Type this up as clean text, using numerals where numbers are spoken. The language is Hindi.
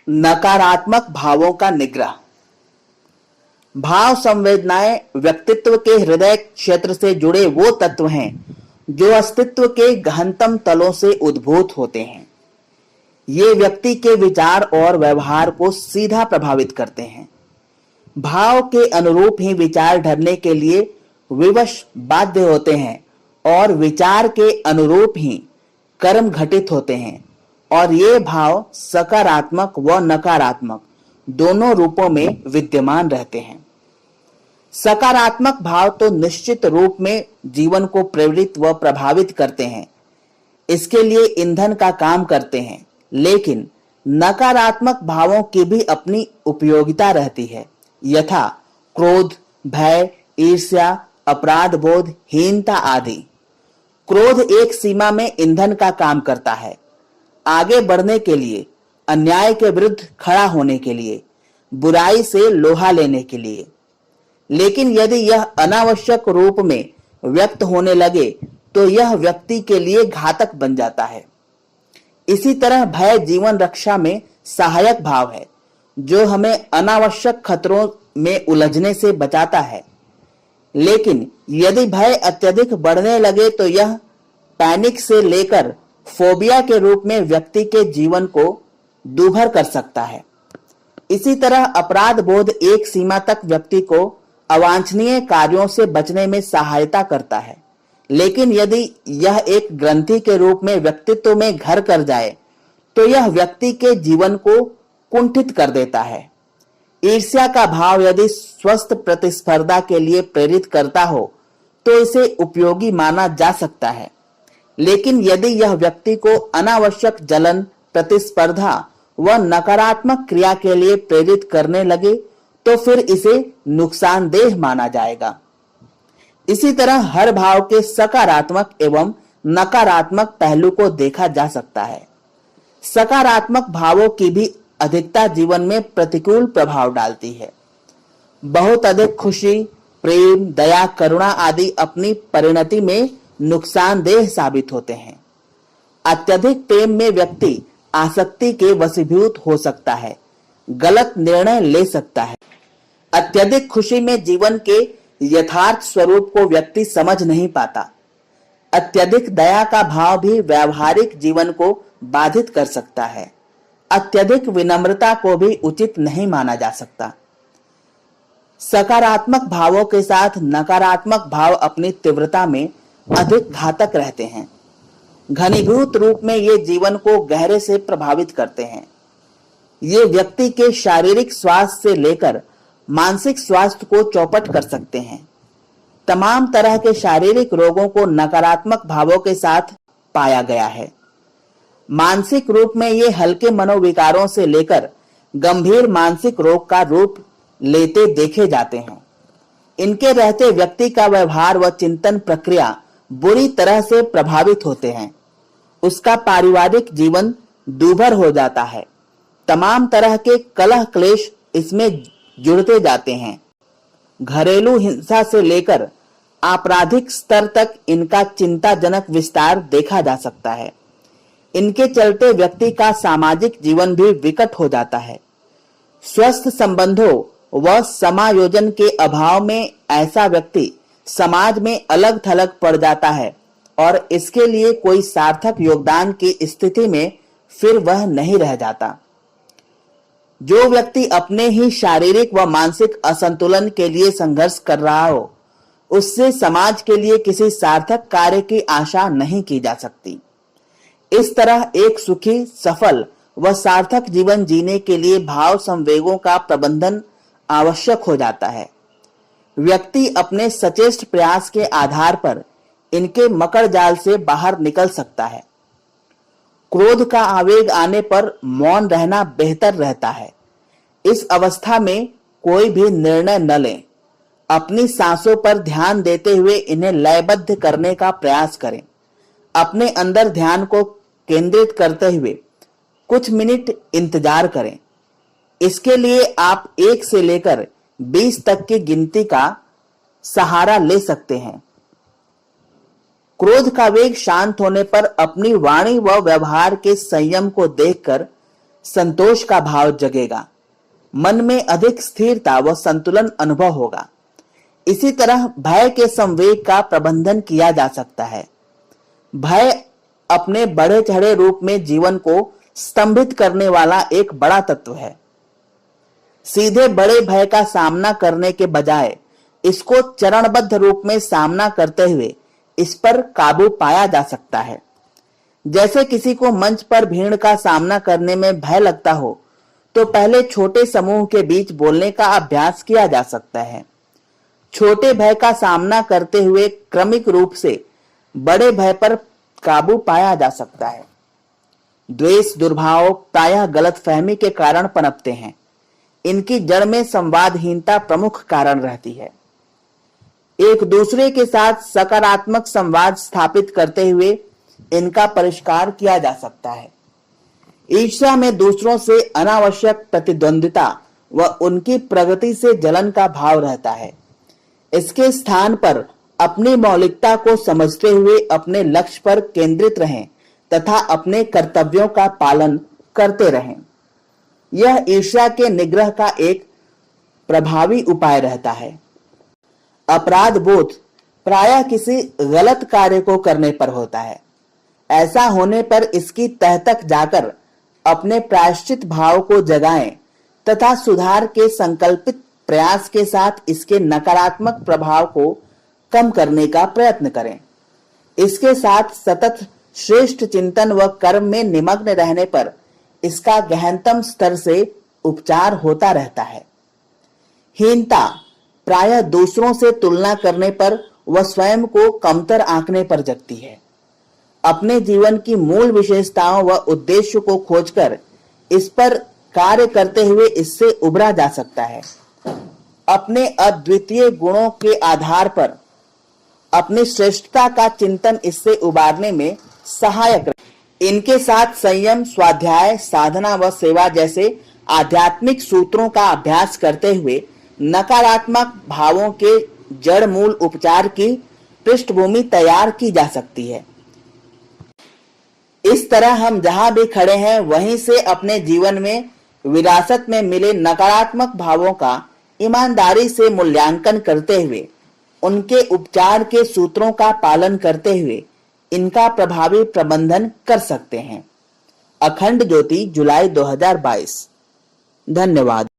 नकारात्मक भावों का निग्रह। भाव संवेदनाएं व्यक्तित्व के हृदय क्षेत्र से जुड़े वो तत्व हैं जो अस्तित्व के गहनतम तलों से उद्भूत होते हैं। ये व्यक्ति के विचार और व्यवहार को सीधा प्रभावित करते हैं। भाव के अनुरूप ही विचार ढलने के लिए विवश बाध्य होते हैं और विचार के अनुरूप ही कर्म घटित होते हैं, और ये भाव सकारात्मक व नकारात्मक दोनों रूपों में विद्यमान रहते हैं। सकारात्मक भाव तो निश्चित रूप में जीवन को प्रेरित व प्रभावित करते हैं, इसके लिए ईंधन का काम करते हैं, लेकिन नकारात्मक भावों की भी अपनी उपयोगिता रहती है, यथा क्रोध, भय, ईर्ष्या, अपराध बोध, हीनता आदि। क्रोध एक सीमा में ईंधन का काम करता है, आगे बढ़ने के लिए, अन्याय के विरुद्ध खड़ा होने के लिए, बुराई से लोहा लेने के लिए। लेकिन यदि यह अनावश्यक रूप में व्यक्त होने लगे तो यह व्यक्ति के लिए घातक बन जाता है। इसी तरह भय जीवन रक्षा में सहायक भाव है, जो हमें अनावश्यक खतरों में उलझने से बचाता है। लेकिन यदि भय अत्यधिक बढ़ने लगे तो यह पैनिक से लेकर फोबिया के रूप में व्यक्ति के जीवन को दूभर कर सकता है। इसी तरह अपराध बोध एक सीमा तक व्यक्ति को अवांछनीय कार्यों से बचने में सहायता करता है, लेकिन यदि यह एक ग्रंथि के रूप में व्यक्तित्व में घर कर जाए तो यह व्यक्ति के जीवन को कुंठित कर देता है। ईर्ष्या का भाव यदि स्वस्थ प्रतिस्पर्धा के लिए प्रेरित करता हो तो इसे उपयोगी माना जा सकता है, लेकिन यदि यह व्यक्ति को अनावश्यक जलन, प्रतिस्पर्धा व नकारात्मक क्रिया के लिए प्रेरित करने लगे तो फिर इसे नुकसानदेह माना जाएगा। इसी तरह हर भाव के सकारात्मक एवं नकारात्मक पहलू को देखा जा सकता है। सकारात्मक भावों की भी अधिकता जीवन में प्रतिकूल प्रभाव डालती है। बहुत अधिक खुशी, प्रेम, दया, करुणा आदि अपनी परिणति में नुकसानदेह साबित होते हैं। अत्यधिक प्रेम में व्यक्ति आसक्ति के वशीभूत हो सकता है, गलत निर्णय ले सकता है। अत्यधिक खुशी में जीवन के यथार्थ स्वरूप को व्यक्ति समझ नहीं पाता। अत्यधिक दया का भाव भी व्यावहारिक जीवन को बाधित कर सकता है। अत्यधिक विनम्रता को भी उचित नहीं माना जा सकता। सकारात्मक भावों के साथ नकारात्मक भाव अपनी तीव्रता में अधिक घातक रहते हैं। घनीभूत रूप में ये जीवन को गहरे से प्रभावित करते हैं। ये व्यक्ति के शारीरिक स्वास्थ्य से लेकर मानसिक स्वास्थ्य को चौपट कर सकते हैं। तमाम तरह के शारीरिक रोगों को नकारात्मक भावों के साथ पाया गया है। मानसिक रूप में ये हल्के मनोविकारों से लेकर गंभीर मानसिक रोग का रूप लेते देखे जाते हैं। इनके रहते व्यक्ति का व्यवहार व चिंतन प्रक्रिया बुरी तरह से प्रभावित होते हैं। उसका पारिवारिक जीवन दूभर हो जाता है। तमाम तरह के कलह क्लेश इसमें जुड़ते जाते हैं। घरेलू हिंसा से लेकर आपराधिक स्तर तक इनका चिंताजनक विस्तार देखा जा सकता है। इनके चलते व्यक्ति का सामाजिक जीवन भी विकट हो जाता है। स्वस्थ संबंधों व समायोजन के अभाव में ऐसा व्यक्ति समाज में अलग थलग पड़ जाता है और इसके लिए कोई सार्थक योगदान की स्थिति में फिर वह नहीं रह जाता। जो व्यक्ति अपने ही शारीरिक व मानसिक असंतुलन के लिए संघर्ष कर रहा हो, उससे समाज के लिए किसी सार्थक कार्य की आशा नहीं की जा सकती। इस तरह एक सुखी, सफल व सार्थक जीवन जीने के लिए भाव संवेगों का प्रबंधन आवश्यक हो जाता है। व्यक्ति अपने सचेष्ट प्रयास के आधार पर इनके मकड़ जाल से बाहर निकल सकता है। क्रोध का आवेग आने पर मौन रहना बेहतर रहता है। इस अवस्था में कोई भी निर्णय न लें। अपनी सांसों पर ध्यान देते हुए इन्हें लयबद्ध करने का प्रयास करें। अपने अंदर ध्यान को केंद्रित करते हुए कुछ मिनट इंतजार करें। इसके लिए आप 1 से लेकर 20 तक की गिनती का सहारा ले सकते हैं। क्रोध का वेग शांत होने पर अपनी वाणी व व्यवहार के संयम को देखकर संतोष का भाव जगेगा, मन में अधिक स्थिरता व संतुलन अनुभव होगा। इसी तरह भय के संवेग का प्रबंधन किया जा सकता है। भय अपने बढ़े चढ़े रूप में जीवन को स्तंभित करने वाला एक बड़ा तत्व है। सीधे बड़े भय का सामना करने के बजाय इसको चरणबद्ध रूप में सामना करते हुए इस पर काबू पाया जा सकता है। जैसे किसी को मंच पर भीड़ का सामना करने में भय लगता हो तो पहले छोटे समूह के बीच बोलने का अभ्यास किया जा सकता है। छोटे भय का सामना करते हुए क्रमिक रूप से बड़े भय पर काबू पाया जा सकता है। द्वेष दुर्भाव प्रायः गलतफहमी के कारण पनपते हैं। इनकी जड़ में संवादहीनता प्रमुख कारण रहती है। एक दूसरे के साथ सकारात्मक संवाद स्थापित करते हुए इनका परिष्कार किया जा सकता है। ईर्ष्या में दूसरों से अनावश्यक प्रतिद्वंदिता व उनकी प्रगति से जलन का भाव रहता है। इसके स्थान पर अपनी मौलिकता को समझते हुए अपने लक्ष्य पर केंद्रित रहें तथा अपने कर्तव्यों का पालन करते रहें। यह ईर्ष्या के निग्रह का एक प्रभावी उपाय रहता है। अपराध बोध प्रायः किसी गलत कार्य को करने पर होता है। ऐसा होने पर इसकी तह तक जाकर अपने प्रायश्चित भाव को जगाएं तथा सुधार के संकल्पित प्रयास के साथ इसके नकारात्मक प्रभाव को कम करने का प्रयत्न करें। इसके साथ सतत श्रेष्ठ चिंतन व कर्म में निमग्न रहने पर इसका गहनतम स्तर से उपचार होता रहता है। हीनता प्रायः दूसरों से तुलना करने पर व स्वयं को कमतर आंकने पर जगती है। अपने जीवन की मूल विशेषताओं व उद्देश्य को खोजकर इस पर कार्य करते हुए इससे उबरा जा सकता है। अपने अद्वितीय गुणों के आधार पर अपनी श्रेष्ठता का चिंतन इससे उबारने में सहायक है। इनके साथ संयम, स्वाध्याय, साधना व सेवा जैसे आध्यात्मिक सूत्रों का अभ्यास करते हुए नकारात्मक भावों के जड़ मूल उपचार की पृष्ठभूमि तैयार की जा सकती है। इस तरह हम जहां भी खड़े हैं वहीं से अपने जीवन में विरासत में मिले नकारात्मक भावों का ईमानदारी से मूल्यांकन करते हुए उनके उपचार के सूत्रों का पालन करते हुए इनका प्रभावी प्रबंधन कर सकते हैं। अखंड ज्योति, जुलाई 2022। धन्यवाद।